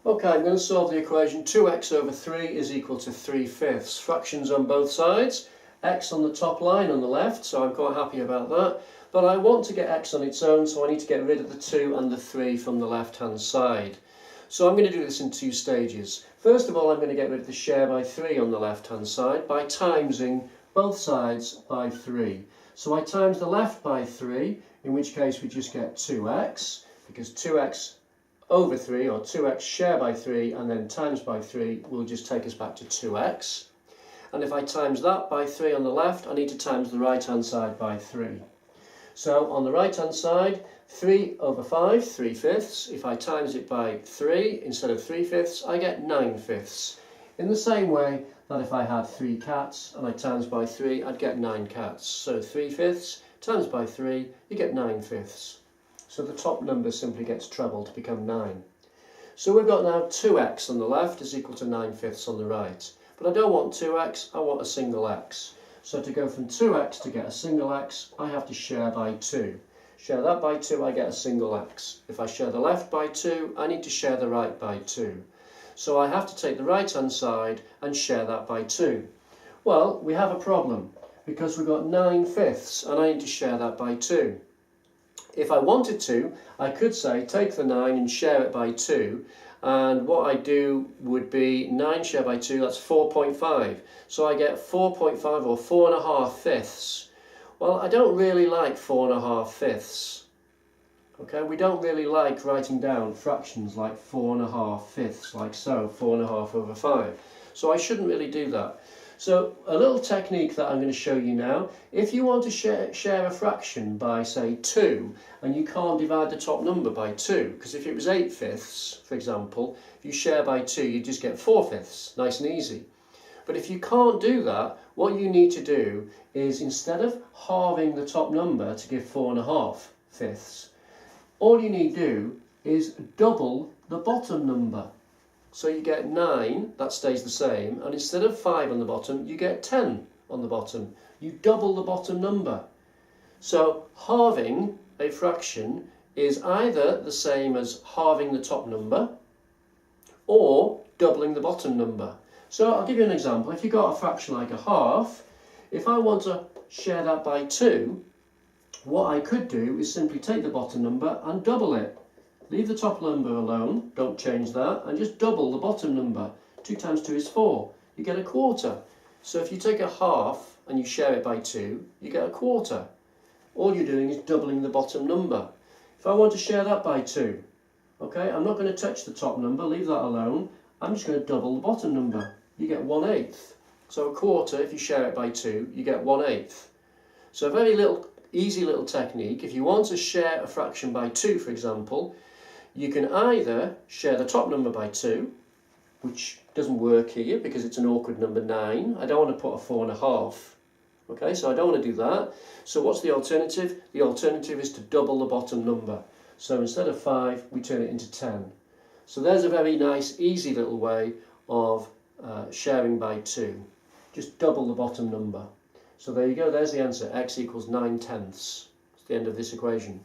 Okay, I'm going to solve the equation 2x over 3 is equal to 3/5. Fractions on both sides, x on the top line on the left, so I'm quite happy about that. But I want to get x on its own, so I need to get rid of the 2 and the 3 from the left-hand side. So I'm going to do this in two stages. First of all, I'm going to get rid of the share by 3 on the left-hand side by timesing both sides by 3. So I times the left by 3, in which case we just get 2x, because 2x over 3, or 2x share by 3 and then times by 3 will just take us back to 2x. And if I times that by 3 on the left, I need to times the right hand side by 3. So on the right hand side, 3 over 5, 3/5. If I times it by 3 instead of 3/5, I get 9/5. In the same way that if I had 3 cats and I times by 3, I'd get 9 cats. So 3/5 times by 3, you get 9/5. So the top number simply gets trebled to become 9. So we've got now 2x on the left is equal to 9/5 on the right. But I don't want 2x, I want a single x. So to go from 2x to get a single x, I have to share by 2. Share that by 2, I get a single x. If I share the left by 2, I need to share the right by 2. So I have to take the right hand side and share that by 2. Well, we have a problem because we've got 9/5 and I need to share that by 2. If I wanted to, I could say take the 9 and share it by 2, and what I do would be 9 shared by 2, that's 4.5. So I get 4.5 or 4.5/5. Well, I don't really like 4.5/5. Okay, we don't really like writing down fractions like 4.5/5, like so, 4.5 over 5. So I shouldn't really do that. So a little technique that I'm going to show you now, if you want to share a fraction by say 2 and you can't divide the top number by 2, because if it was 8/5, for example, if you share by 2 you just get 4/5, nice and easy. But if you can't do that, what you need to do is instead of halving the top number to give 4.5/5, all you need to do is double the bottom number. So you get 9, that stays the same, and instead of 5 on the bottom, you get 10 on the bottom. You double the bottom number. So halving a fraction is either the same as halving the top number or doubling the bottom number. So I'll give you an example. If you've got a fraction like a half, if I want to share that by 2, what I could do is simply take the bottom number and double it. Leave the top number alone, don't change that, and just double the bottom number. 2 times 2 is 4. You get a quarter. So if you take a half and you share it by 2, you get a quarter. All you're doing is doubling the bottom number. If I want to share that by 2, okay, I'm not going to touch the top number, leave that alone. I'm just going to double the bottom number. You get 1/8. So a quarter, if you share it by 2, you get 1/8. So a very easy little technique. If you want to share a fraction by 2, for example, you can either share the top number by 2, which doesn't work here because it's an awkward number 9. I don't want to put a 4.5. Okay, so I don't want to do that. So what's the alternative? The alternative is to double the bottom number. So instead of 5, we turn it into 10. So there's a very nice, easy little way of sharing by 2. Just double the bottom number. So there you go, there's the answer. X equals 9/10. It's the end of this equation.